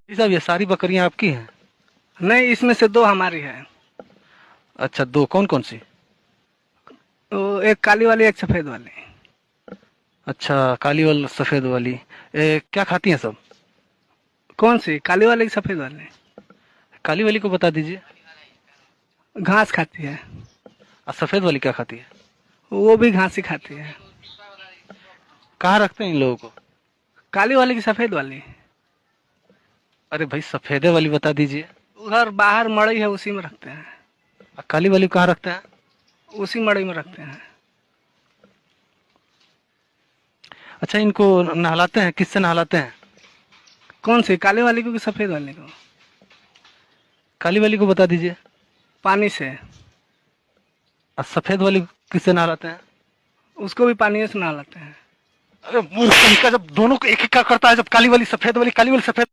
जी साहब, ये सारी बकरियां आपकी हैं? नहीं, इसमें से दो हमारी है। अच्छा, दो कौन कौन सी? तो एक काली वाली, एक सफेद वाली। अच्छा, काली वाली सफेद वाली। क्या खाती हैं सब? कौन सी, काली वाली की सफेद वाली? काली वाली को बता दीजिए। घास खाती है। और सफेद वाली क्या खाती है? वो भी घास ही खाती है। कहाँ रखते हैं इन लोगों को? काली वाली की सफेद वाली? अरे भाई, सफेदे वाली बता दीजिए। उधर बाहर मड़ई है, उसी में रखते हैं। और काली वाली को कहाँ रखते हैं? उसी मड़ई में रखते हैं। अच्छा, इनको नहलाते हैं? किससे नहलाते हैं? कौन सी, काली वाली को कि सफेद वाली को? काली वाली को बता दीजिए। पानी से। और सफेद वाली को किससे नहलाते हैं? उसको भी पानी से नहलाते हैं। अरे मूर्ख कहीं का, जब दोनों को एक एक का करता है, जब काली वाली सफेद वाली, काली वाली सफेद